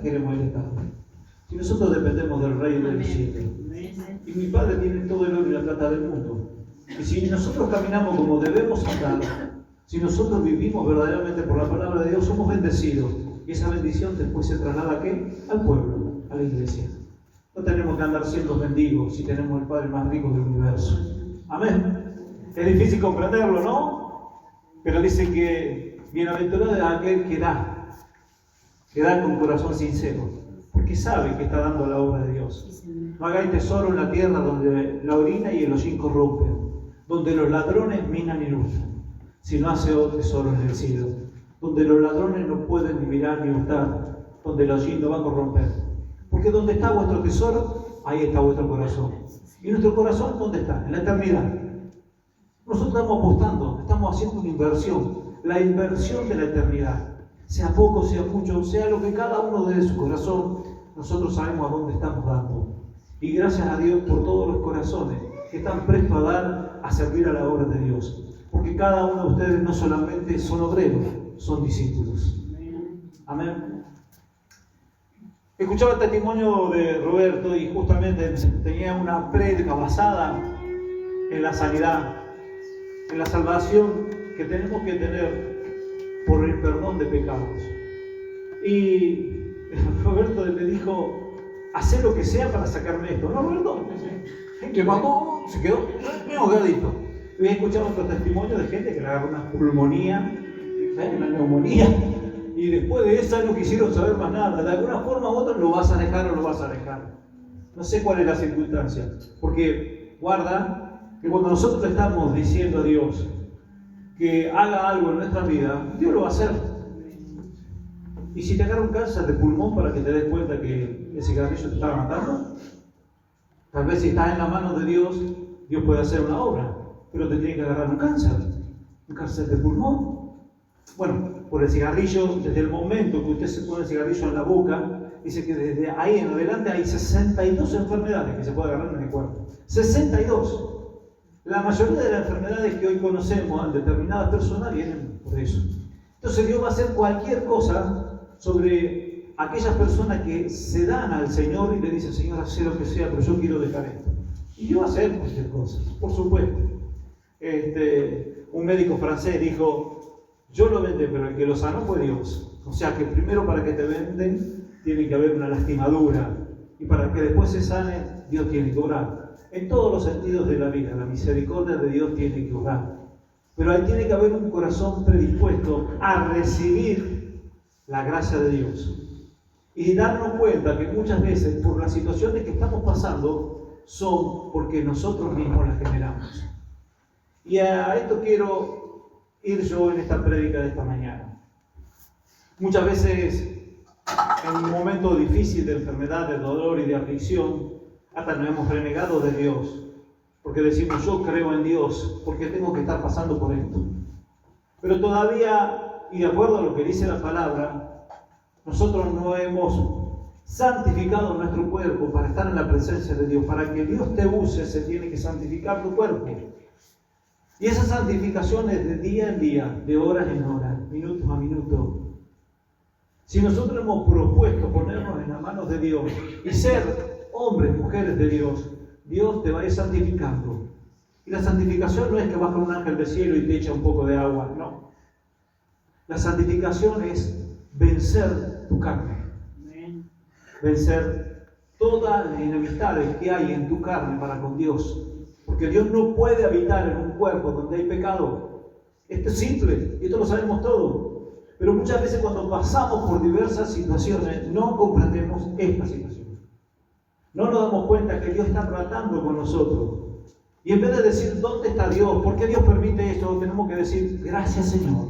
queremos ir a estar? Si nosotros dependemos del Rey del cielo. Y mi Padre tiene todo el oro y la plata del mundo. Y si nosotros caminamos como debemos andar, si nosotros vivimos verdaderamente por la palabra de Dios, somos bendecidos. Y esa bendición después se traslada ¿a qué? Al pueblo, a la iglesia. No tenemos que andar siendo mendigos si tenemos el Padre más rico del universo. Amén. Es difícil comprenderlo, ¿no? Pero dice que bienaventurado es aquel que da con corazón sincero, porque sabe que está dando la obra de Dios. No hagáis tesoro en la tierra donde la orina y el hollín corrompen, donde los ladrones minan y hurtan, sino hace tesoro en el cielo, donde los ladrones no pueden ni mirar ni hurtar, donde el hollín no va a corromper. Porque donde está vuestro tesoro, ahí está vuestro corazón. ¿Y nuestro corazón dónde está? En la eternidad. Nosotros estamos apostando, estamos haciendo una inversión, la inversión de la eternidad. Sea poco, sea mucho, sea lo que cada uno dé de su corazón, nosotros sabemos a dónde estamos dando. Y gracias a Dios por todos los corazones que están prestos a dar, a servir a la obra de Dios. Porque cada uno de ustedes no solamente son obreros, son discípulos. Amén. Escuchaba el testimonio de Roberto y justamente tenía una prédica basada en la sanidad, en la salvación que tenemos que tener por el perdón de pecados. Y Roberto le dijo, haz lo que sea para sacarme esto. ¿No, Roberto? Que mató, se quedó muy ahogadito. Y he escuchado otro testimonio de gente que le agarró una pulmonía, una neumonía, y después de eso no quisieron saber más nada. De alguna forma u otra lo vas a dejar o lo vas a dejar. No sé cuál es la circunstancia, porque guarda que cuando nosotros le estamos diciendo a Dios que haga algo en nuestra vida, Dios lo va a hacer. Y si te agarra un cáncer de pulmón para que te des cuenta que el cigarrillo te estaba matando, tal vez si estás en las manos de Dios, Dios puede hacer una obra, pero te tiene que agarrar un cáncer de pulmón. Bueno, por el cigarrillo, desde el momento que usted se pone el cigarrillo en la boca, dice que desde ahí en adelante hay 62 enfermedades que se puede agarrar en el cuerpo. 62. La mayoría de las enfermedades que hoy conocemos en determinadas personas vienen por eso. Entonces Dios va a hacer cualquier cosa sobre aquellas personas que se dan al Señor y le dicen, Señor, haz lo que sea, pero yo quiero dejar esto. Y Dios va a hacer cualquier cosa, por supuesto. Un médico francés dijo, yo lo vendé, pero el que lo sanó fue Dios. O sea que primero para que te venden tiene que haber una lastimadura. Y para que después se sane, Dios tiene que orar. En todos los sentidos de la vida, la misericordia de Dios tiene que orar. Pero ahí tiene que haber un corazón predispuesto a recibir la gracia de Dios. Y darnos cuenta que muchas veces, por las situaciones que estamos pasando, son porque nosotros mismos las generamos. Y a esto quiero ir yo en esta prédica de esta mañana. Muchas veces, en un momento difícil de enfermedad, de dolor y de aflicción, hasta nos hemos renegado de Dios, porque decimos, yo creo en Dios, porque tengo que estar pasando por esto. Pero todavía, y de acuerdo a lo que dice la palabra, nosotros no hemos santificado nuestro cuerpo para estar en la presencia de Dios. Para que Dios te use, se tiene que santificar tu cuerpo. Y esa santificación es de día en día, de horas en horas, minutos a minutos. Si nosotros hemos propuesto ponernos en las manos de Dios y ser hombres, mujeres de Dios, Dios te va a ir santificando. Y la santificación no es que baja un ángel del cielo y te echa un poco de agua, no. La santificación es vencer tu carne. Vencer todas las enemistades que hay en tu carne para con Dios. Porque Dios no puede habitar en un cuerpo donde hay pecado. Esto es simple, y esto lo sabemos todos. Pero muchas veces cuando pasamos por diversas situaciones, no comprendemos esta situación. No nos damos cuenta que Dios está tratando con nosotros. Y en vez de decir, ¿dónde está Dios? ¿Por qué Dios permite esto? Tenemos que decir, gracias Señor.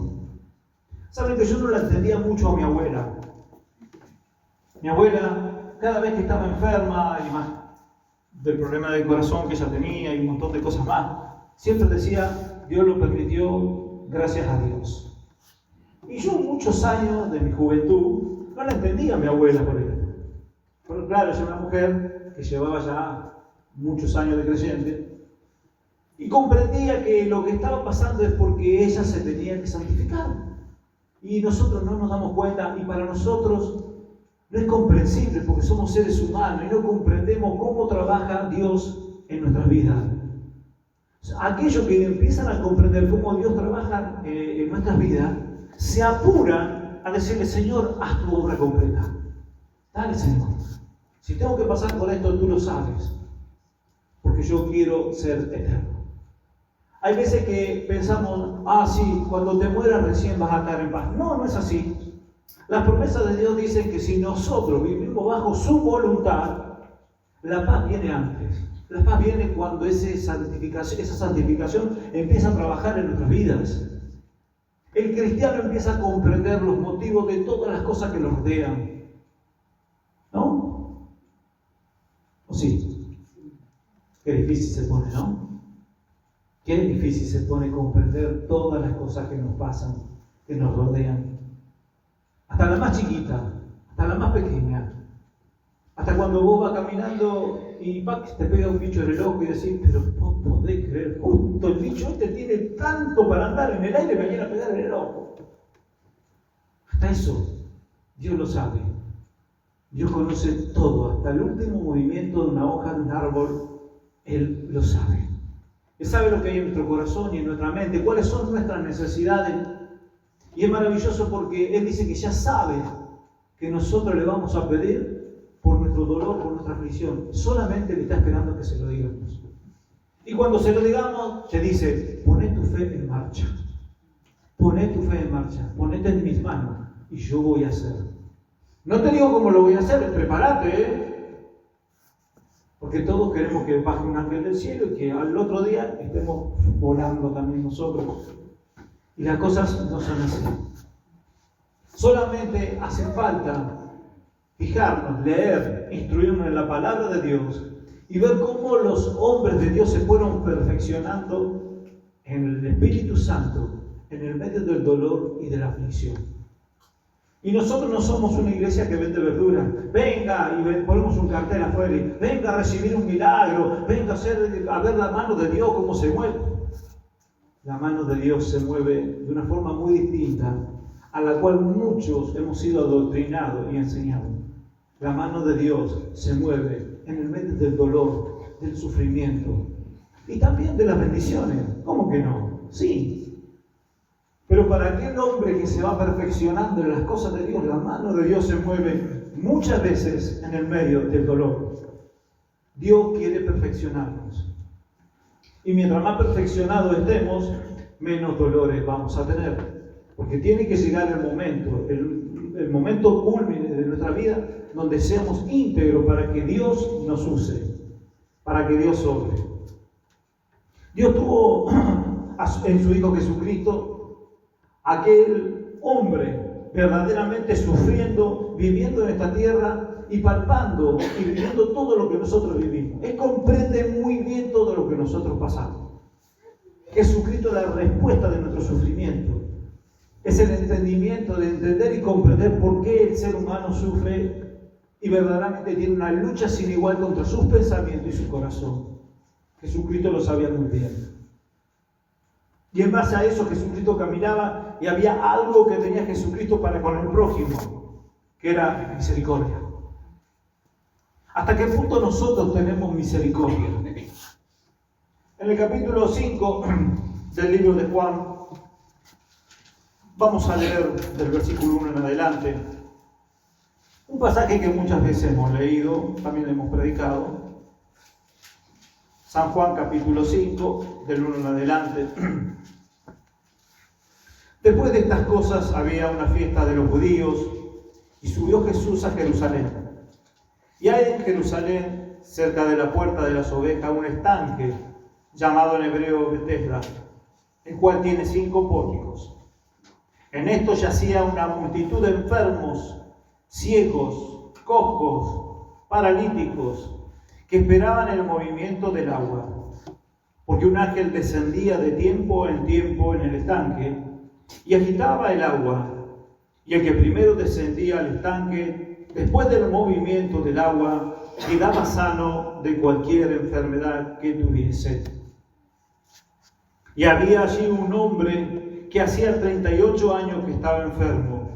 Saben que yo no la entendía mucho a mi abuela. Mi abuela, cada vez que estaba enferma, y más del problema del corazón que ella tenía y un montón de cosas más, siempre decía, Dios lo permitió, gracias a Dios. Y yo muchos años de mi juventud no la entendía a mi abuela por ella. Pero claro, ella era una mujer que llevaba ya muchos años de creyente y comprendía que lo que estaba pasando es porque ella se tenía que santificar. Y nosotros no nos damos cuenta, y para nosotros No es comprensible porque somos seres humanos y no comprendemos cómo trabaja Dios en nuestras vidas. Aquellos que empiezan a comprender cómo Dios trabaja en nuestras vidas, se apuran a decirle: Señor, haz tu obra completa. Dale, Señor. Si tengo que pasar por esto, tú lo sabes, porque yo quiero ser eterno. Hay veces que pensamos: sí, cuando te mueras recién vas a estar en paz. No, no es así. Las promesas de Dios dicen que si nosotros vivimos bajo su voluntad, la paz viene antes. La paz viene cuando esa santificación empieza a trabajar en nuestras vidas. El cristiano empieza a comprender los motivos de todas las cosas que lo rodean. ¿No? ¿O sí? Qué difícil se pone, ¿no? Qué difícil se pone comprender todas las cosas que nos pasan, que nos rodean. Hasta la más chiquita, hasta la más pequeña. Hasta cuando vos vas caminando y te pega un bicho en el ojo y decís: pero vos podés creer, justo el bicho este tiene tanto para andar en el aire y me viene a pegar en el ojo. Hasta eso, Dios lo sabe. Dios conoce todo, hasta el último movimiento de una hoja de un árbol, Él lo sabe. Él sabe lo que hay en nuestro corazón y en nuestra mente, cuáles son nuestras necesidades. Y es maravilloso porque Él dice que ya sabe que nosotros le vamos a pedir por nuestro dolor, por nuestra aflicción. Solamente le está esperando que se lo digamos. Y cuando se lo digamos, te dice: poné tu fe en marcha. Poné tu fe en marcha. Ponete en mis manos y yo voy a hacer. No te digo cómo lo voy a hacer, prepárate, porque todos queremos que baje un ángel del cielo y que al otro día estemos volando también nosotros. Y las cosas no son así. Solamente hace falta fijarnos, leer, instruirnos en la palabra de Dios y ver cómo los hombres de Dios se fueron perfeccionando en el Espíritu Santo, en el medio del dolor y de la aflicción. Y nosotros no somos una iglesia que vende verduras. Venga y ponemos un cartel afuera y venga a recibir un milagro, venga a ver la mano de Dios cómo se mueve. La mano de Dios se mueve de una forma muy distinta a la cual muchos hemos sido adoctrinados y enseñados. La mano de Dios se mueve en el medio del dolor, del sufrimiento y también de las bendiciones. ¿Cómo que no? Sí. Pero para aquel hombre que se va perfeccionando en las cosas de Dios, la mano de Dios se mueve muchas veces en el medio del dolor. Dios quiere perfeccionarnos. Y mientras más perfeccionados estemos, menos dolores vamos a tener. Porque tiene que llegar el momento culmine de nuestra vida donde seamos íntegros para que Dios nos use, para que Dios obre. Dios tuvo en su Hijo Jesucristo aquel hombre verdaderamente sufriendo, viviendo en esta tierra y palpando y viviendo todo lo que nosotros vivimos. Él comprende muy bien todo lo que nosotros pasamos. Jesucristo es la respuesta de nuestro sufrimiento. Es el entendimiento de entender y comprender por qué el ser humano sufre y verdaderamente tiene una lucha sin igual contra sus pensamientos y su corazón. Jesucristo lo sabía muy bien. Y en base a eso Jesucristo caminaba y había algo que tenía Jesucristo para con el prójimo, que era misericordia. ¿Hasta qué punto nosotros tenemos misericordia? En el capítulo 5 del libro de Juan, vamos a leer del versículo 1 en adelante, un pasaje que muchas veces hemos leído, también hemos predicado. San Juan capítulo 5, del 1 en adelante. Después de estas cosas había una fiesta de los judíos y subió Jesús a Jerusalén. Y hay en Jerusalén, cerca de la puerta de las ovejas, un estanque llamado en hebreo Betesda, el cual tiene 5 pórticos. En esto yacía una multitud de enfermos, ciegos, cojos, paralíticos, que esperaban el movimiento del agua, porque un ángel descendía de tiempo en el estanque y agitaba el agua, y el que primero descendía al estanque, después del movimiento del agua, quedaba sano de cualquier enfermedad que tuviese. Y había allí un hombre que hacía 38 años que estaba enfermo.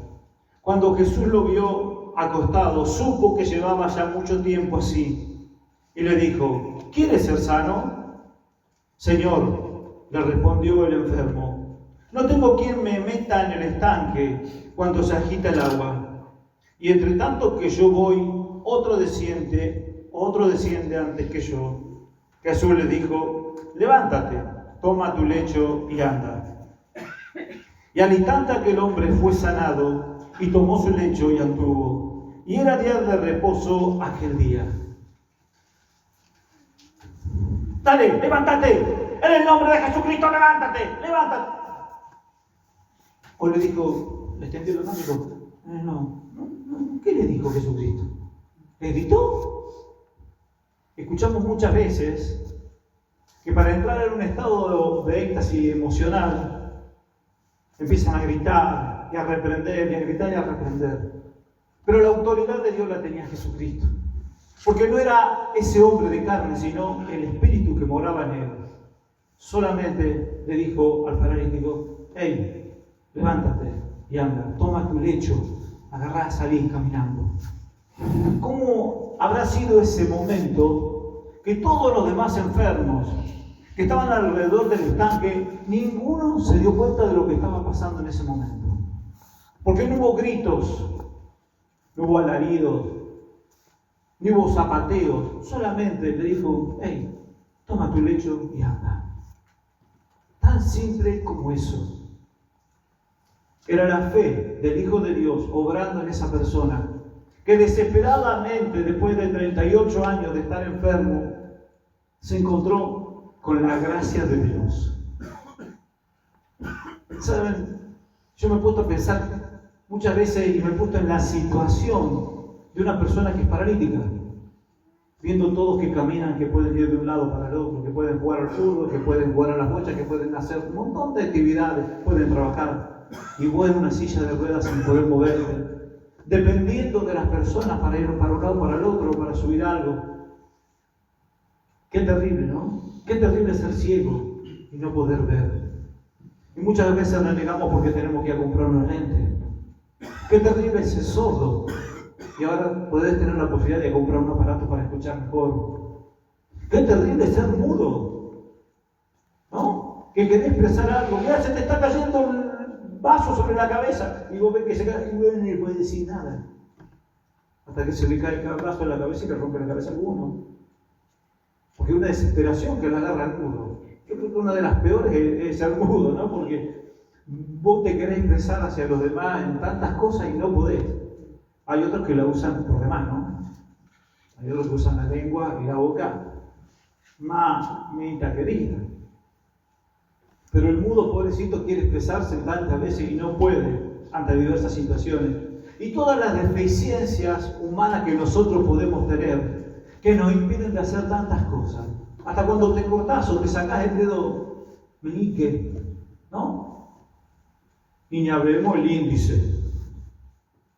Cuando Jesús lo vio, vio acostado, supo que llevaba ya mucho tiempo así, y le dijo: ¿quieres ser sano? Señor, le respondió el enfermo, no tengo quien me meta en el estanque cuando se agita el agua. Y entre tanto que yo voy, otro desciende antes que yo. Jesús le dijo: levántate, toma tu lecho y anda. Y al instante aquel hombre fue sanado y tomó su lecho y anduvo. Y era día de reposo aquel día. Dale, levántate, en el nombre de Jesucristo, levántate, levántate. O le dijo, le extendió la mano y dijo, no. ¿Qué le dijo Jesucristo? ¿Le gritó? Escuchamos muchas veces que para entrar en un estado de éxtasis emocional empiezan a gritar y a reprender, y a gritar y a reprender. Pero la autoridad de Dios la tenía Jesucristo. Porque no era ese hombre de carne, sino el espíritu que moraba en él. Solamente le dijo al paralítico: hey, levántate y anda, toma tu lecho, agarrá, salí caminando. ¿Cómo habrá sido ese momento que todos los demás enfermos que estaban alrededor del estanque, ninguno se dio cuenta de lo que estaba pasando en ese momento? Porque no hubo gritos, no hubo alaridos, ni hubo zapateos, solamente le dijo: hey, toma tu lecho y anda. Tan simple como eso. Era la fe del Hijo de Dios obrando en esa persona, que desesperadamente, después de 38 años de estar enfermo, se encontró con la gracia de Dios. ¿Saben? Yo me he puesto a pensar muchas veces, y me he puesto en la situación de una persona que es paralítica, viendo todos que caminan, que pueden ir de un lado para el otro, que pueden jugar al fútbol, que pueden jugar a las bochas, que pueden hacer un montón de actividades, pueden trabajar, y vos en una silla de ruedas sin poder moverte, dependiendo de las personas para ir para un lado, para el otro, para subir algo. Qué terrible, ¿no? Qué terrible ser ciego y no poder ver. Y muchas veces renegamos porque tenemos que ir a comprar unos lentes. Qué terrible ser sordo y ahora podés tener la posibilidad de comprar un aparato para escuchar mejor. Qué terrible ser mudo, ¿no? Que querés expresar algo, mira, se te está cayendo el vaso sobre la cabeza y vos ves que se cae y no puede decir nada. Hasta que se le cae el vaso en la cabeza y le rompe la cabeza a alguno. Porque es una desesperación que lo agarra al mudo. Yo creo que una de las peores es ser mudo, ¿no? Porque vos te querés expresar hacia los demás en tantas cosas y no podés. Hay otros que la usan por demás, ¿no? Hay otros que usan la lengua y la boca. Mamita querida. Pero el mudo, pobrecito, quiere expresarse tantas veces y no puede ante diversas situaciones. Y todas las deficiencias humanas que nosotros podemos tener, que nos impiden de hacer tantas cosas. Hasta cuando te cortás o te sacás el dedo meñique, ¿no? Y ni hablemos el índice.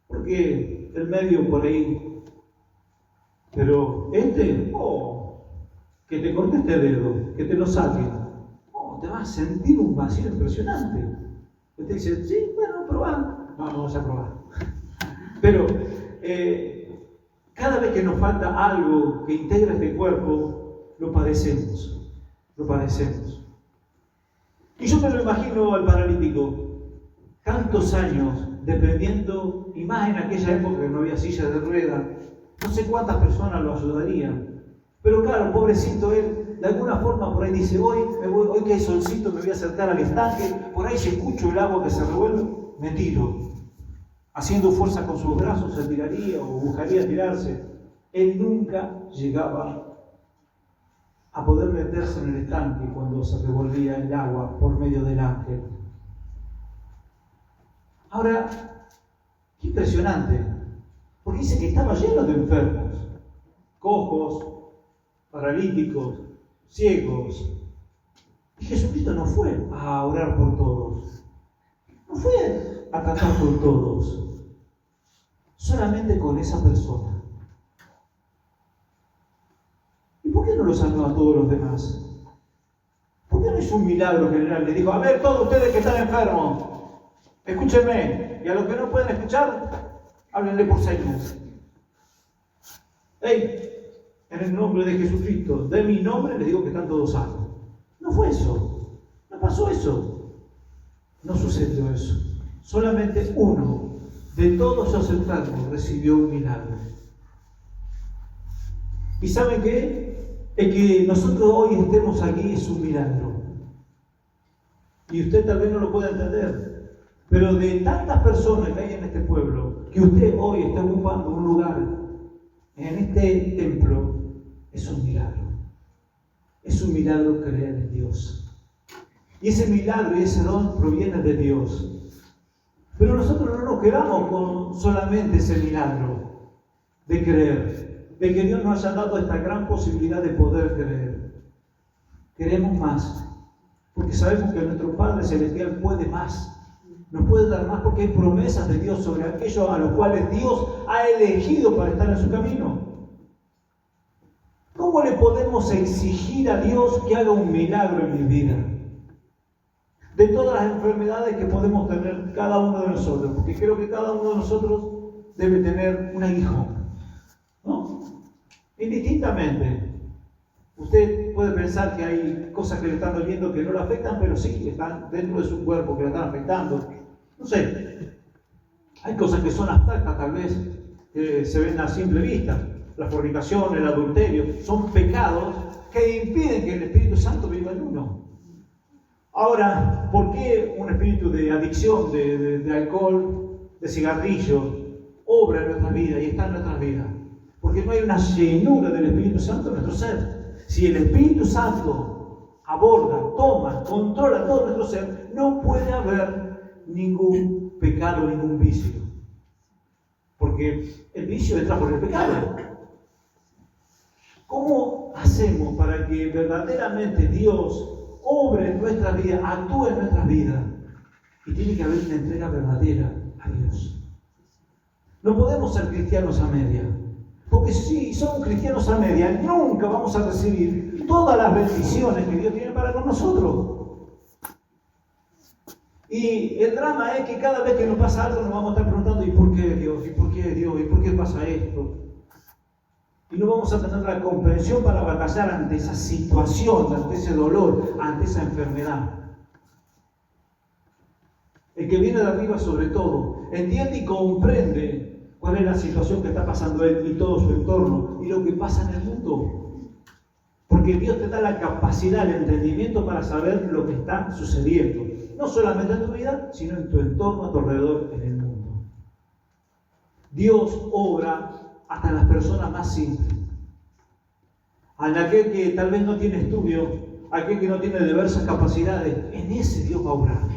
Porque el medio por ahí. Pero que te corte este dedo, que te lo saquen. Te vas a sentir un vacío impresionante. Usted dice, sí, bueno, probá. No vas a probar. Pero cada vez que nos falta algo que integra este cuerpo, lo padecemos. Lo padecemos. Y yo me lo imagino al paralítico, tantos años dependiendo, y más en aquella época que no había silla de ruedas, no sé cuántas personas lo ayudarían. Pero claro, pobrecito él, de alguna forma por ahí dice, hoy que hay solcito me voy a acercar al estanque, por ahí si escucho el agua que se revuelve, me tiro. Haciendo fuerza con sus brazos se tiraría o buscaría tirarse. Él nunca llegaba a poder meterse en el estanque cuando se revolvía el agua por medio del ángel. Ahora, qué impresionante, porque dice que estaba lleno de enfermos, cojos, paralíticos, ciegos. Y Jesucristo no fue a orar por todos, no fue a tratar con todos, solamente con esa persona. ¿Y por qué no lo sanó a todos los demás? ¿Por qué no hizo un milagro general? Le dijo, a ver, todos ustedes que están enfermos, escúchenme, y a los que no pueden escuchar, Háblenle por señas. ¡Ey! En el nombre de Jesucristo, de mi nombre les digo que están todos sanos. No fue eso. No pasó eso. No sucedió eso. Solamente uno de todos los enfermos recibió un milagro. ¿Y saben qué? El que nosotros hoy estemos aquí es un milagro. Y usted tal vez no lo pueda entender. Pero de tantas personas que hay en este pueblo, que usted hoy está ocupando un lugar en este templo, es un milagro. Es un milagro creer en Dios. Y ese milagro y ese don proviene de Dios. Pero nosotros no nos quedamos con solamente ese milagro de creer, de que Dios nos haya dado esta gran posibilidad de poder creer. Queremos más, porque sabemos que nuestro Padre Celestial puede más. Nos puede dar más porque hay promesas de Dios sobre aquellos a los cuales Dios ha elegido para estar en su camino. ¿Cómo le podemos exigir a Dios que haga un milagro en mi vida? De todas las enfermedades que podemos tener cada uno de nosotros, porque creo que cada uno de nosotros debe tener un aguijón, ¿no? Indistintamente. Usted puede pensar que hay cosas que le están doliendo que no le afectan, pero sí, están dentro de su cuerpo que le están afectando. No sé, hay cosas que son abstractas tal vez, que se ven a simple vista. La fornicación, el adulterio, son pecados que impiden que el Espíritu Santo viva en uno. Ahora, ¿por qué un espíritu de adicción, de alcohol, de cigarrillo, obra en nuestras vidas y está en nuestras vidas? Porque no hay una llenura del Espíritu Santo en nuestro ser. Si el Espíritu Santo aborda, toma, controla todo nuestro ser, no puede haber ningún pecado, ningún vicio. Porque el vicio entra por el pecado. ¿Cómo hacemos para que verdaderamente Dios obre en nuestra vida, actúe en nuestra vida? Y tiene que haber una entrega verdadera a Dios. No podemos ser cristianos a media. Porque si somos cristianos a media, nunca vamos a recibir todas las bendiciones que Dios tiene para con nosotros. Y el drama es que cada vez que nos pasa algo nos vamos a estar preguntando: ¿y por qué Dios? ¿Y por qué Dios? ¿Y por qué pasa esto? Y no vamos a tener la comprensión para batallar ante esa situación, ante ese dolor, ante esa enfermedad. El que viene de arriba sobre todo, entiende y comprende cuál es la situación que está pasando él y todo su entorno y lo que pasa en el mundo. Porque Dios te da la capacidad, el entendimiento para saber lo que está sucediendo. No solamente en tu vida, sino en tu entorno, a tu alrededor, en el mundo. Dios obra hasta las personas más simples. A aquel que tal vez no tiene estudio, aquel que no tiene diversas capacidades, en ese Dios va a obrar.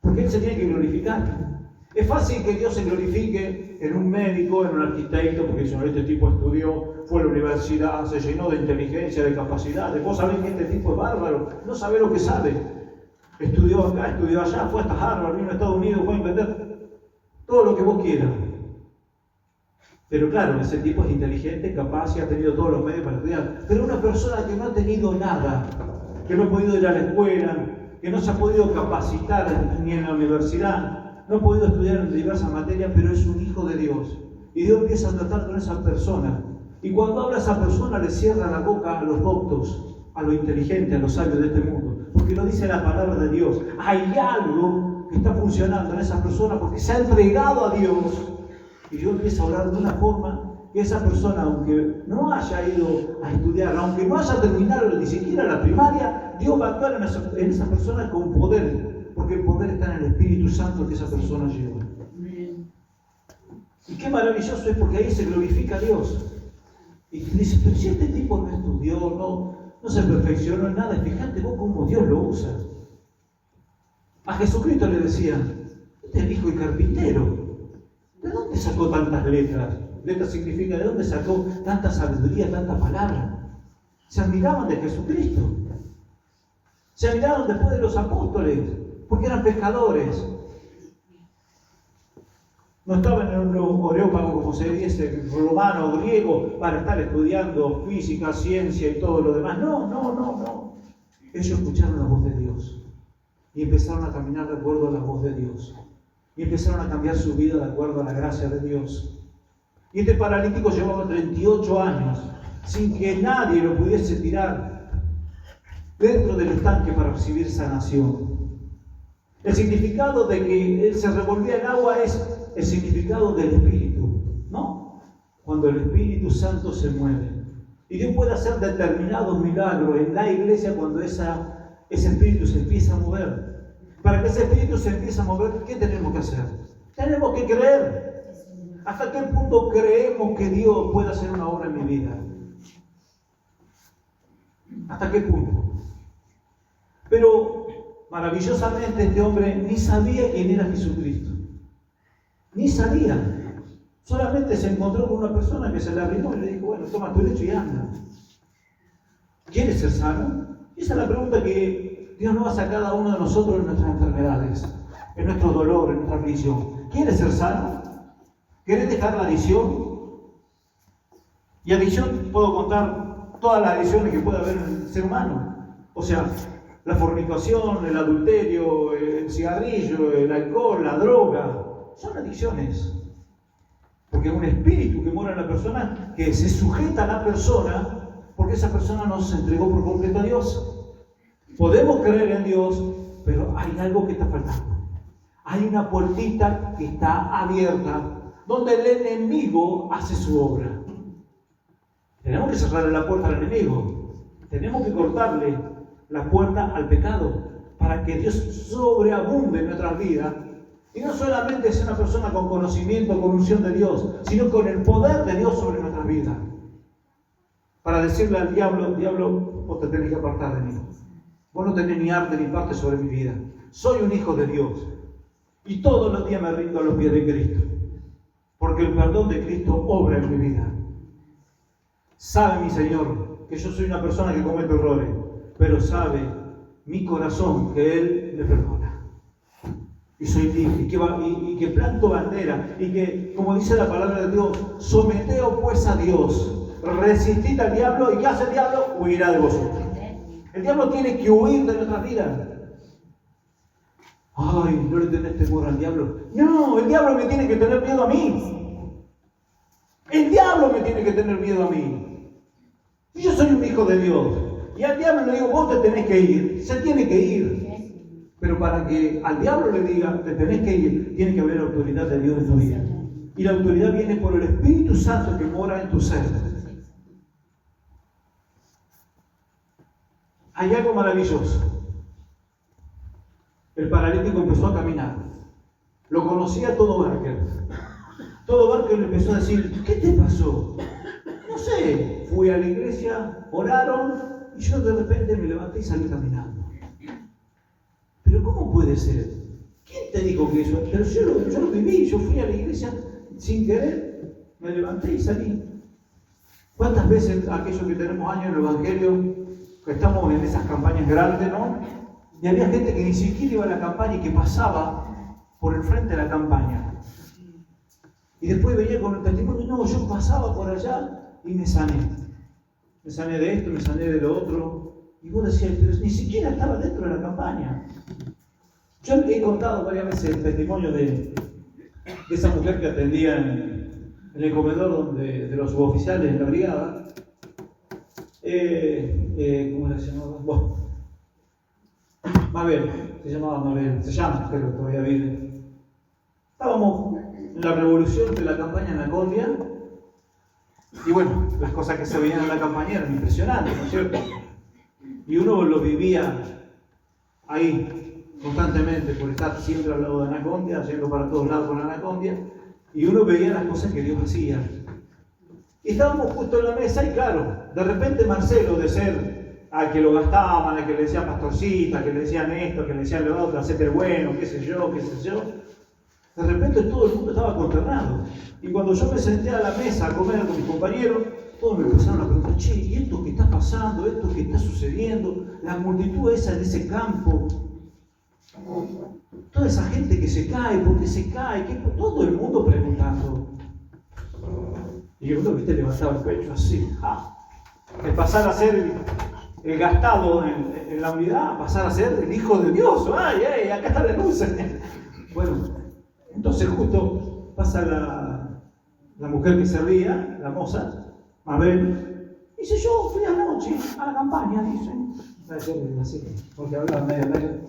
Porque Él se tiene que glorificar. Es fácil que Dios se glorifique en un médico, en un arquitecto, porque dicen: este tipo estudió, fue a la universidad, se llenó de inteligencia, de capacidades. Vos sabés que este tipo es bárbaro, no sabe lo que sabe. Estudió acá, estudió allá, fue hasta Harvard, vino a Estados Unidos, fue a Inglaterra. Todo lo que vos quieras. Pero claro, ese tipo es inteligente, capaz y ha tenido todos los medios para estudiar. Pero una persona que no ha tenido nada, que no ha podido ir a la escuela, que no se ha podido capacitar ni en la universidad, no ha podido estudiar en diversas materias, pero es un hijo de Dios. Y Dios empieza a tratar con esa persona. Y cuando habla a esa persona le cierra la boca a los doctos, a los inteligentes, a los sabios de este mundo. Porque lo dice la palabra de Dios. Hay algo que está funcionando en esa persona porque se ha entregado a Dios. Y Dios empieza a orar de una forma que esa persona, aunque no haya ido a estudiar, aunque no haya terminado ni siquiera la primaria, Dios va a actuar en esa persona con poder, porque el poder está en el Espíritu Santo que esa persona lleva. Y qué maravilloso es, porque ahí se glorifica a Dios. Y te dice: pero si este tipo no estudió, no se perfeccionó en nada, fíjate vos cómo Dios lo usa. A Jesucristo le decía: este es el hijo del carpintero. ¿De dónde sacó tantas letras? Letras significa ¿de dónde sacó tanta sabiduría, tanta palabra? Se admiraban de Jesucristo. Se admiraron después de los apóstoles, porque eran pescadores. No estaban en un areópago, como se dice, romano o griego, para estar estudiando física, ciencia y todo lo demás. No. Ellos escucharon la voz de Dios y empezaron a caminar de acuerdo a la voz de Dios. y empezaron a cambiar su vida de acuerdo a la gracia de Dios. Y este paralítico llevaba 38 años sin que nadie lo pudiese tirar dentro del estanque para recibir sanación. El significado de que él se revolvía en agua es el significado del Espíritu, ¿no? Cuando el Espíritu Santo se mueve. Y Dios puede hacer determinados milagros en la iglesia cuando ese Espíritu se empieza a mover. Para que ese Espíritu se empiece a mover, ¿qué tenemos que hacer? Tenemos que creer. ¿Hasta qué punto creemos que Dios puede hacer una obra en mi vida? ¿Hasta qué punto? Pero maravillosamente este hombre ni sabía quién era Jesucristo. Ni sabía. Solamente se encontró con una persona que se le arrimó y le dijo, bueno, toma tu lecho y anda. ¿Quieres ser sano? Esa es la pregunta que Dios nos hace a cada uno de nosotros en nuestras enfermedades, en nuestro dolor, en nuestra aflicción. ¿Quieres ser sano? ¿Querés dejar la adicción? Y adicción, puedo contar todas las adicciones que puede haber en el ser humano. O sea, la fornicación, el adulterio, el cigarrillo, el alcohol, la droga, son adicciones. Porque es un espíritu que mora en la persona, que se sujeta a la persona, porque esa persona no se entregó por completo a Dios. Podemos creer en Dios, pero hay algo que está faltando. Hay una puertita que está abierta, donde el enemigo hace su obra. Tenemos que cerrarle la puerta al enemigo. Tenemos que cortarle la puerta al pecado, para que Dios sobreabunde en nuestras vidas. Y no solamente sea una persona con conocimiento, con unción de Dios, sino con el poder de Dios sobre nuestras vidas. Para decirle al diablo, diablo, vos te tenés que apartar de mí. Vos no tenés ni arte ni parte sobre mi vida. Soy un hijo de Dios. Y todos los días me rindo a los pies de Cristo. Porque el perdón de Cristo obra en mi vida. Sabe mi Señor que yo soy una persona que comete errores, pero sabe mi corazón que Él me perdona. Y soy libre, y que planto bandera, y que, como dice la palabra de Dios, someteos pues a Dios, resistid al diablo, y ¿qué hace el diablo? Huirá de vosotros. El diablo tiene que huir de nuestras vidas. Ay, ¿no le tenés temor al diablo? No, el diablo me tiene que tener miedo a mí. El diablo me tiene que tener miedo a mí. Yo soy un hijo de Dios. Y al diablo le digo, vos te tenés que ir. Se tiene que ir. Pero para que al diablo le diga, te tenés que ir, tiene que haber la autoridad de Dios en tu vida. Y la autoridad viene por el Espíritu Santo que mora en tu ser. Hay algo maravilloso. El paralítico empezó a caminar. Lo conocía todo Barker. Todo Barker le empezó a decir, ¿qué te pasó? No sé, fui a la iglesia, oraron, y yo de repente me levanté y salí caminando. ¿Pero cómo puede ser? ¿Quién te dijo que eso? Pero yo lo viví, yo fui a la iglesia sin querer, me levanté y salí. ¿Cuántas veces aquellos que tenemos años en el Evangelio, que estamos en esas campañas grandes, ¿no? Y había gente que ni siquiera iba a la campaña y que pasaba por el frente de la campaña. Y después venía con el testimonio, no, yo pasaba por allá y me sané. Me sané de esto, me sané de lo otro. Y vos decías, pero ni siquiera estaba dentro de la campaña. Yo he contado varias veces el testimonio de esa mujer que atendía en el comedor de los suboficiales de la brigada. ¿Cómo se llamaba? Bueno, Mabel, se llamaba Mabel, se llama, creo que todavía vive. Estábamos en la revolución de la campaña en la Condia. Y bueno, las cosas que se veían en la campaña eran impresionantes, ¿no es cierto? Y uno lo vivía ahí constantemente por estar siempre al lado de Anacondia, yendo para todos lados con Anacondia, y uno veía las cosas que Dios hacía. Y estábamos justo en la mesa y claro, de repente Marcelo, de ser al que lo gastaban, al que le decían pastorcita, que le decían esto, que le decían lo otro, hacete el bueno, qué sé yo, de repente todo el mundo estaba consternado. Y cuando yo me senté a la mesa a comer con mis compañeros, todos me empezaron a preguntar, che, ¿y esto qué está pasando? ¿Esto qué está sucediendo? La multitud esa en ese campo, toda esa gente que se cae, ¿por qué se cae? Todo el mundo preguntando. Y yo viste, levantaba el pecho así, de pasar a ser el gastado en la unidad, pasar a ser el hijo de Dios. ¡Ay, acá está la luz! Bueno, Entonces justo pasa la mujer que servía, la moza, Mabel, dice, yo fui anoche a la campaña, dice, porque hablaba medio.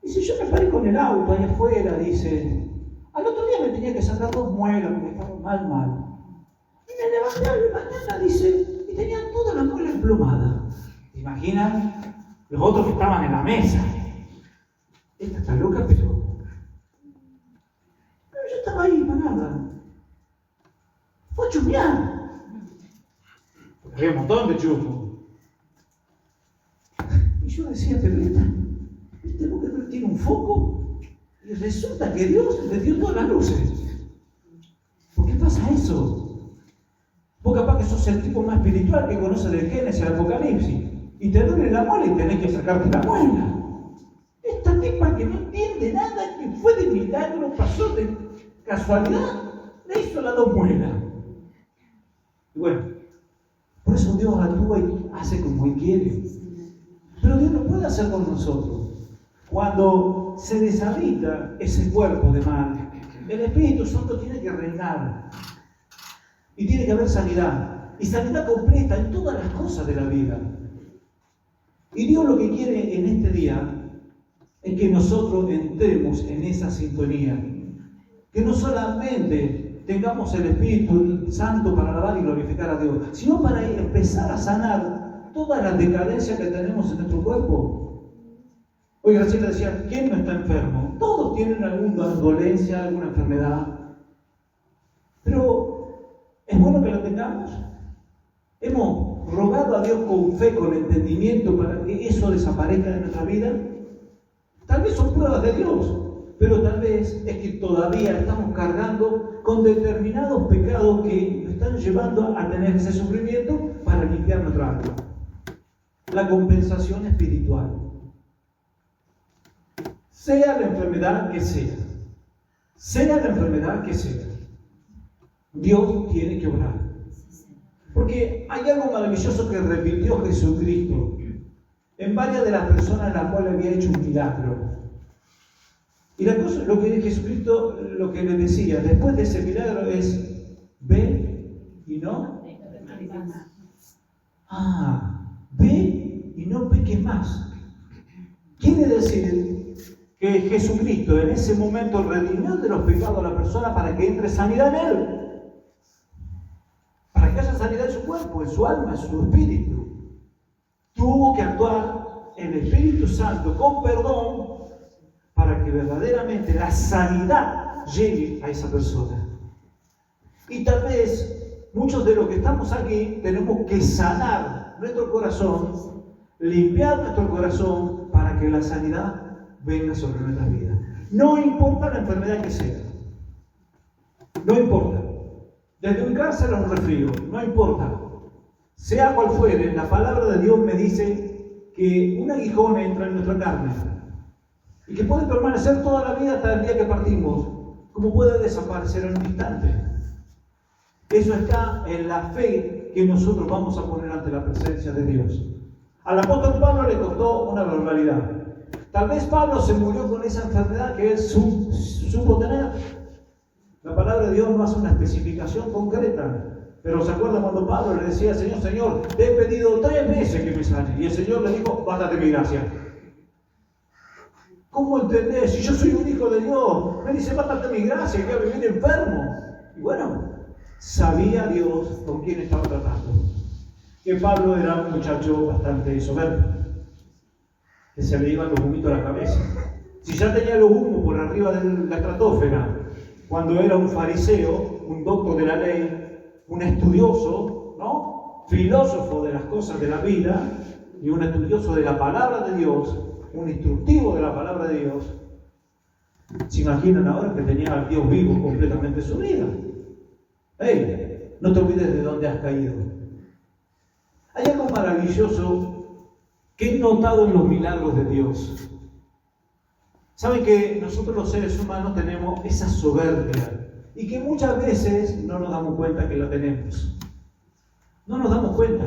Dice, yo me paré con el auto ahí afuera, dice, al otro día me tenía que sacar 2 muelas porque estaba mal. Y me levanté a la mañana, dice, y tenían toda la muela emplomada. ¿Te imaginan? Los otros que estaban en la mesa. Esta está loca, pero yo estaba ahí parada. Fue a chusmear. Había un montón de chusmos. Y yo decía, pero esta mujer no tiene un foco. Y resulta que Dios le dio todas las luces. ¿Por qué pasa eso? Vos capaz que sos el tipo más espiritual que conoce del Génesis al Apocalipsis. Y te duele la muela y tenés que sacarte la muela. Esta tipa que no entiende nada, que fue de milagro, pasó de casualidad, le hizo las 2 muelas. Y bueno, por eso Dios actúa y hace como Él quiere. Pero Dios no puede hacer con nosotros. Cuando se deshabita ese cuerpo de mal, el Espíritu Santo tiene que reinar. Y tiene que haber sanidad. Y sanidad completa en todas las cosas de la vida. Y Dios lo que quiere en este día es que nosotros entremos en esa sintonía. Que no solamente tengamos el Espíritu Santo para alabar y glorificar a Dios, sino para empezar a sanar todas las decadencias que tenemos en nuestro cuerpo. Hoy Graciela decía, ¿quién no está enfermo? Todos tienen alguna dolencia, alguna enfermedad. Pero, ¿es bueno que lo tengamos? Hemos rogado a Dios con fe, con entendimiento, para que eso desaparezca de nuestra vida. Tal vez son pruebas de Dios, pero tal vez es que todavía estamos cargando con determinados pecados que nos están llevando a tener ese sufrimiento para limpiar nuestra alma. La compensación espiritual. Sea la enfermedad que sea la enfermedad que sea, Dios tiene que obrar. Porque hay algo maravilloso que repitió Jesucristo en varias de las personas en las cuales había hecho un milagro. Y la cosa, lo que Jesucristo lo que le decía después de ese milagro es: ve y no. Ve y no peques más. Quiere decir que Jesucristo en ese momento redimió de los pecados a la persona para que entre sanidad en él. Para que haya sanidad en su cuerpo, en su alma, en su espíritu. Tuvo que actuar el Espíritu Santo con perdón para que verdaderamente la sanidad llegue a esa persona. Y tal vez muchos de los que estamos aquí tenemos que sanar nuestro corazón, limpiar nuestro corazón para que la sanidad venga sobre nuestra vida. No importa la enfermedad que sea. No importa. Desde un cáncer a un resfrío, no importa. Sea cual fuere, la palabra de Dios me dice que un aguijón entra en nuestra carne y que puede permanecer toda la vida hasta el día que partimos, como puede desaparecer en un instante. Eso está en la fe que nosotros vamos a poner ante la presencia de Dios. Al apóstol Pablo le costó una barbaridad. Tal vez Pablo se murió con esa enfermedad que él supo tener. La palabra de Dios no hace una especificación concreta. Pero ¿se acuerdan cuando Pablo le decía: Señor, te he pedido 3 veces que me sane? Y el Señor le dijo: bástate mi gracia. ¿Cómo entendés? Si yo soy un hijo de Dios, me dice: bástate mi gracia, que voy a vivir enfermo. Y bueno, sabía Dios con quién estaba tratando. Que Pablo era un muchacho bastante soberbio, que se le iban los humitos a la cabeza. Si ya tenía los humos por arriba de la estratosfera, cuando era un fariseo, un doctor de la ley, un estudioso, ¿no? Filósofo de las cosas de la vida y un estudioso de la palabra de Dios, un instructivo de la palabra de Dios, ¿se imaginan ahora que tenía al Dios vivo completamente en su vida? ¡Hey! No te olvides de dónde has caído. Hay algo maravilloso que he notado en los milagros de Dios. Saben que nosotros los seres humanos tenemos esa soberbia y que muchas veces no nos damos cuenta que la tenemos. No nos damos cuenta.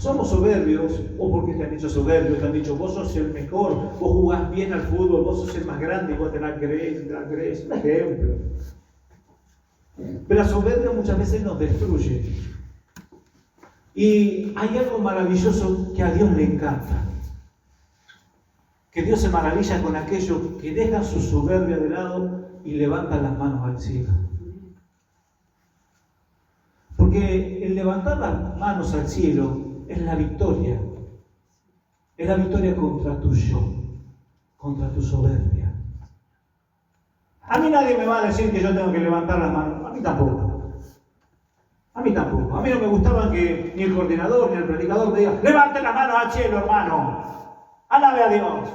somos soberbios, o porque te han hecho soberbio, te han dicho, vos sos el mejor, vos jugás bien al fútbol, vos sos el más grande y vos te la crees, un ejemplo. Pero la soberbia muchas veces nos destruye. Y hay algo maravilloso que a Dios le encanta. Que Dios se maravilla con aquellos que dejan su soberbia de lado y levantan las manos al cielo. Porque el levantar las manos al cielo es la victoria. Es la victoria contra tu yo, contra tu soberbia. A mí nadie me va a decir que yo tengo que levantar las manos. A mí tampoco. A mí tampoco. A mí no me gustaba que ni el coordinador ni el predicador me diga, levante las manos al cielo, hermano. Alabe a Dios.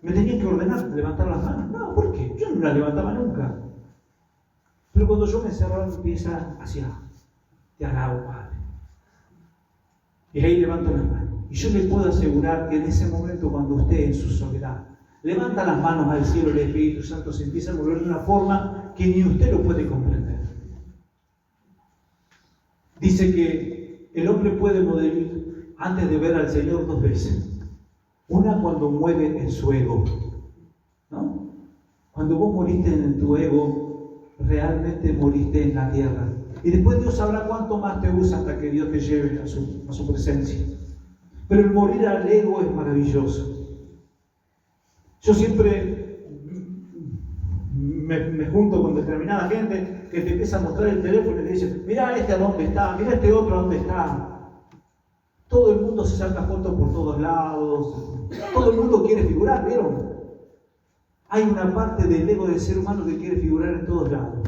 Me tenían que ordenar levantar las manos. No, ¿por qué? Yo no las levantaba nunca. Pero cuando yo me cerraba empieza hacia, te alabo, Padre. Y ahí levanto las manos. Y yo le puedo asegurar que en ese momento, cuando usted en su soledad levanta las manos al cielo, el Espíritu Santo se empieza a mover de una forma que ni usted lo puede comprender. Dice que el hombre puede morir antes de ver al Señor 2 veces. Una cuando muere en su ego, ¿no? Cuando vos moriste en tu ego, realmente moriste en la tierra. Y después Dios sabrá cuánto más te usa hasta que Dios te lleve a su presencia. Pero el morir al ego es maravilloso. Yo siempre me junto con determinada gente que te empieza a mostrar el teléfono y te dice, mirá este a dónde está, mirá este otro a dónde está. Todo el mundo se saca fotos por todos lados, todo el mundo quiere figurar, ¿vieron? Hay una parte del ego del ser humano que quiere figurar en todos lados,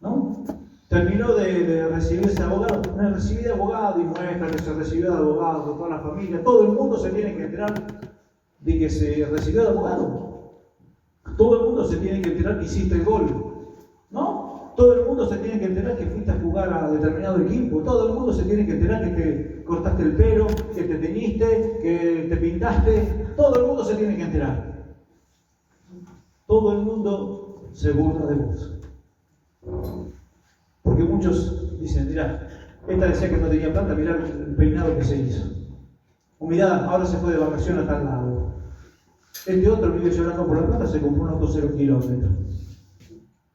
¿no? Terminó de recibirse abogado, me recibí de abogado y muestra que se recibió de abogado con toda la familia, todo el mundo se tiene que enterar de que se recibió de abogado. Todo el mundo se tiene que enterar que hiciste el gol, ¿no? Todo el mundo se tiene que enterar que fuiste a jugar a determinado equipo. Todo el mundo se tiene que enterar que te cortaste el pelo, que te teñiste, que te pintaste. Todo el mundo se tiene que enterar. Todo el mundo se burla de vos. Porque muchos dicen, mirá, esta decía que no tenía plata, mirá el peinado que se hizo. O mirá, ahora se fue de vacación a tal lado. Este otro vive llorando por la plata, se compró un auto 0 kilómetros.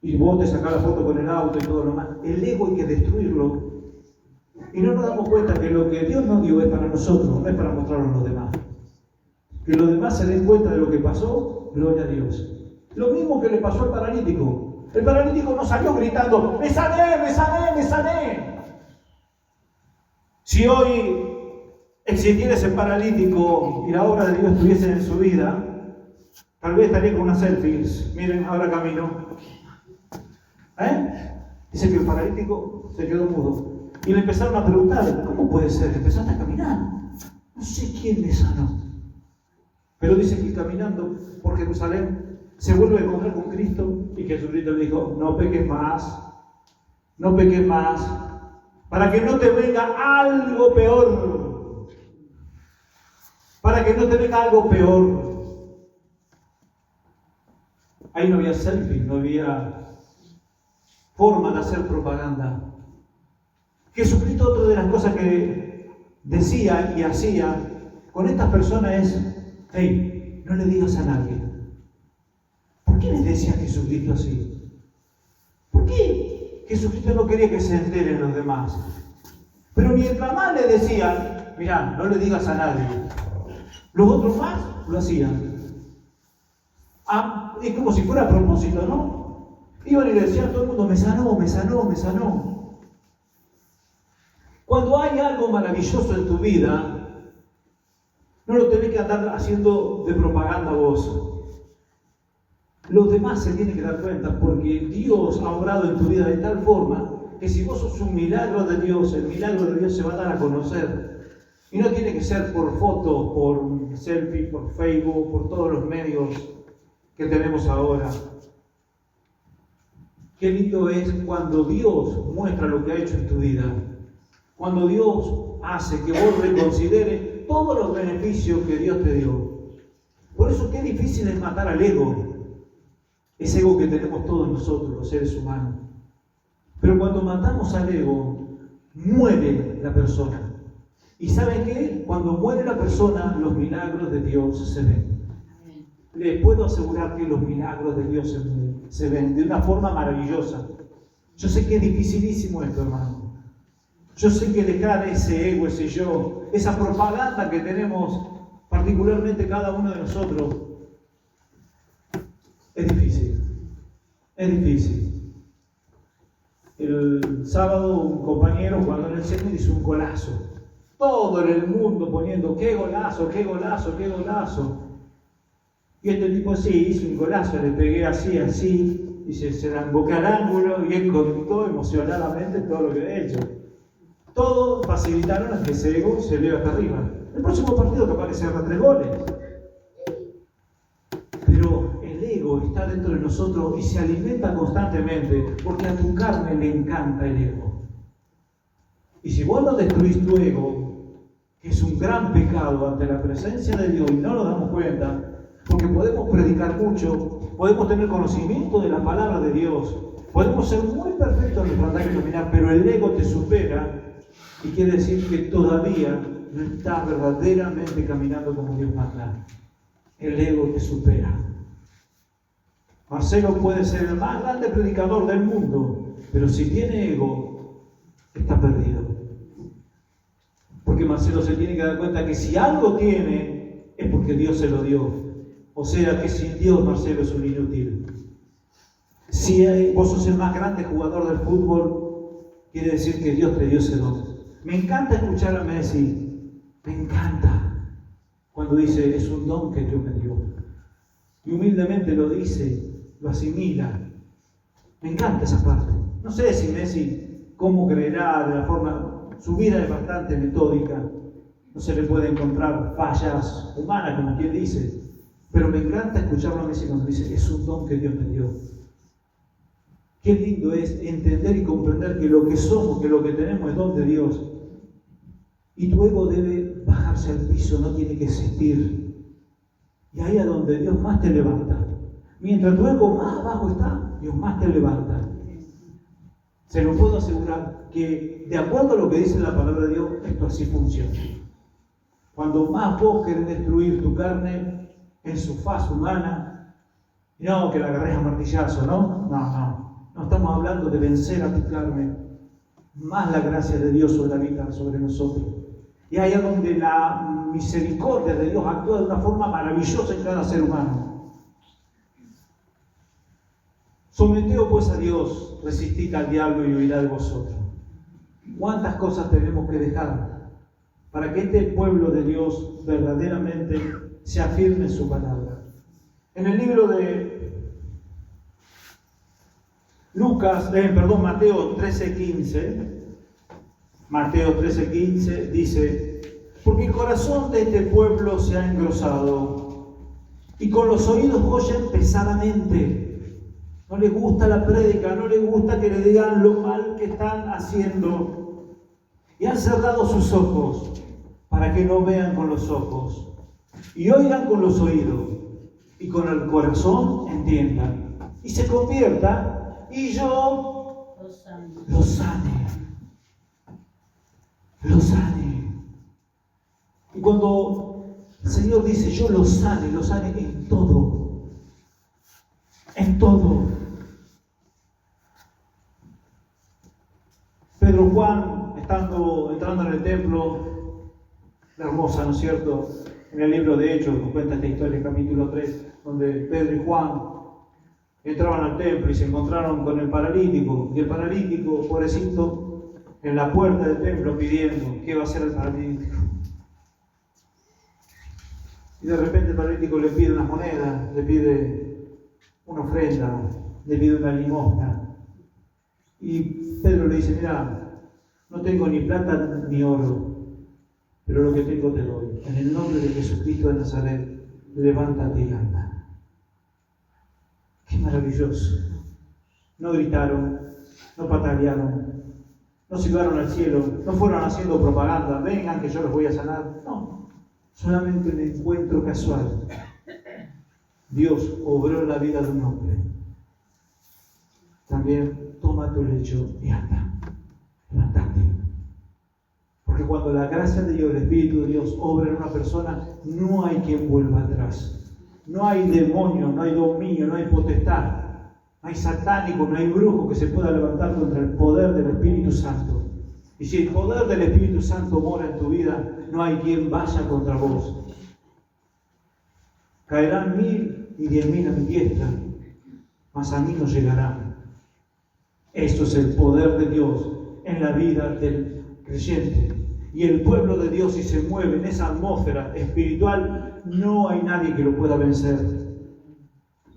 Y vos te sacás la foto con el auto y todo lo más. El ego hay que destruirlo. Y no nos damos cuenta que lo que Dios nos dio es para nosotros, no es para mostrarlo a los demás. Que los demás se den cuenta de lo que pasó, gloria a Dios. Lo mismo que le pasó al paralítico. El paralítico no salió gritando, ¡me sané, me sané, me sané! Si hoy existiera ese paralítico y la obra de Dios estuviese en su vida, tal vez estaría con unas selfies. Miren, ahora camino. Dice que el paralítico se quedó mudo. Y le empezaron a preguntar, ¿cómo puede ser? Empezaste a caminar. No sé quién me sanó. Pero dice que caminando por Jerusalén se vuelve a encontrar con Cristo y Jesucristo le dijo, no peques más, no peques más, para que no te venga algo peor. Para que no te venga algo peor. Ahí no había selfie, no había forma de hacer propaganda. Jesucristo, otra de las cosas que decía y hacía con estas personas es, hey, no le digas a nadie. ¿Por qué les decía Jesucristo así? ¿Por qué Jesucristo no quería que se enteren los demás? Pero mientras más le decían, mirá, no le digas a nadie, los otros más lo hacían. Es como si fuera a propósito, ¿no? Iban y le decían a todo el mundo, me sanó, me sanó, me sanó. Cuando hay algo maravilloso en tu vida, no lo tenés que andar haciendo de propaganda vos. Los demás se tienen que dar cuenta porque Dios ha obrado en tu vida de tal forma que si vos sos un milagro de Dios, el milagro de Dios se va a dar a conocer. Y no tiene que ser por fotos, por selfie, por Facebook, por todos los medios que tenemos ahora. Qué lindo es cuando Dios muestra lo que ha hecho en tu vida. Cuando Dios hace que vos reconsideres todos los beneficios que Dios te dio. Por eso qué difícil es matar al ego. Ese ego que tenemos todos nosotros, los seres humanos. Pero cuando matamos al ego, muere la persona. ¿Y saben qué? Cuando muere la persona, los milagros de Dios se ven. Les puedo asegurar que los milagros de Dios se ven de una forma maravillosa. Yo sé que es dificilísimo esto, hermano. Yo sé que dejar ese ego, ese yo, esa propaganda que tenemos, particularmente cada uno de nosotros, es difícil. Es difícil. El sábado un compañero jugando en el centro hizo un golazo. Todo en el mundo poniendo qué golazo, qué golazo, qué golazo. Y este tipo sí, hizo un golazo, le pegué así, y se la emboqué al ángulo y él contó emocionadamente todo lo que había hecho. Todo facilitaron a que ese ego se eleve hasta arriba. El próximo partido capaz que se haga 3 goles. Pero el ego está dentro de nosotros y se alimenta constantemente porque a tu carne le encanta el ego. Y si vos no destruís tu ego, que es un gran pecado ante la presencia de Dios y no nos damos cuenta, porque podemos predicar mucho, podemos tener conocimiento de la palabra de Dios, podemos ser muy perfectos en nuestro andar y caminar, pero el ego te supera y quiere decir que todavía no estás verdaderamente caminando como Dios manda. El ego te supera. Marcelo puede ser el más grande predicador del mundo, pero si tiene ego, está perdido. Porque Marcelo se tiene que dar cuenta que si algo tiene, es porque Dios se lo dio. O sea que sin Dios Marcelo es un inútil. Si vos sos el más grande jugador del fútbol, quiere decir que Dios te dio ese don. Me encanta escuchar a Messi, me encanta cuando dice es un don que Dios me dio. Y humildemente lo dice, lo asimila. Me encanta esa parte. No sé si Messi, cómo creerá de la forma, su vida es bastante metódica, no se le puede encontrar fallas humanas como quien dice. Pero me encanta escucharlo a Messi cuando dice, es un don que Dios me dio. Qué lindo es entender y comprender que lo que somos, que lo que tenemos es don de Dios. Y tu ego debe bajarse al piso, no tiene que existir. Y ahí es donde Dios más te levanta. Mientras tu ego más abajo está, Dios más te levanta. Se lo puedo asegurar que, de acuerdo a lo que dice la palabra de Dios, esto así funciona. Cuando más vos querés destruir tu carne, en su faz humana, no que la agarres a martillazo, no estamos hablando de vencer a tu carne, más la gracia de Dios habita sobre nosotros. Y ahí es donde la misericordia de Dios actúa de una forma maravillosa en cada ser humano. Someteos pues a Dios, resistid al diablo y huirá de vosotros. ¿Cuántas cosas tenemos que dejar para que este pueblo de Dios verdaderamente se afirme en su palabra? En el libro de Mateo 13:15 dice, porque el corazón de este pueblo se ha engrosado y con los oídos oyen pesadamente. No les gusta la prédica, no les gusta que le digan lo mal que están haciendo. Y han cerrado sus ojos para que no vean con los ojos y oigan con los oídos y con el corazón entiendan y se conviertan y yo los sane. Y cuando el Señor dice yo los sane en todo. Pedro Juan, entrando en el templo, la hermosa, ¿no es cierto? En el libro de Hechos nos cuenta esta historia en capítulo 3, donde Pedro y Juan entraban al templo y se encontraron con el paralítico, y el paralítico, pobrecito, en la puerta del templo pidiendo qué va a hacer el paralítico. Y de repente el paralítico le pide unas monedas, le pide una ofrenda, le pide una limosna. Y Pedro le dice, mira, no tengo ni plata ni oro, pero lo que tengo te doy. En el nombre de Jesucristo de Nazaret, levántate y anda. ¡Qué maravilloso! No gritaron, no patalearon, no silbaron al cielo, no fueron haciendo propaganda, vengan que yo los voy a sanar. No, solamente un encuentro casual. Dios obró en la vida de un hombre. También toma tu lecho y anda. Levántate. Porque cuando la gracia de Dios, el Espíritu de Dios, obra en una persona, no hay quien vuelva atrás. No hay demonio, no hay dominio, no hay potestad, no hay satánico, no hay brujo que se pueda levantar contra el poder del Espíritu Santo. Y si el poder del Espíritu Santo mora en tu vida, no hay quien vaya contra vos. Caerán 1000 y 10.000 a mi diestra, mas a mí no llegarán. Esto es el poder de Dios en la vida del creyente. Y el pueblo de Dios, si se mueve en esa atmósfera espiritual, no hay nadie que lo pueda vencer.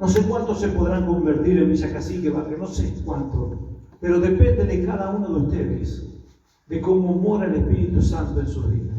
No sé cuántos se podrán convertir en Villa Cacique, Barrio, no sé cuánto, pero depende de cada uno de ustedes, de cómo mora el Espíritu Santo en sus vidas.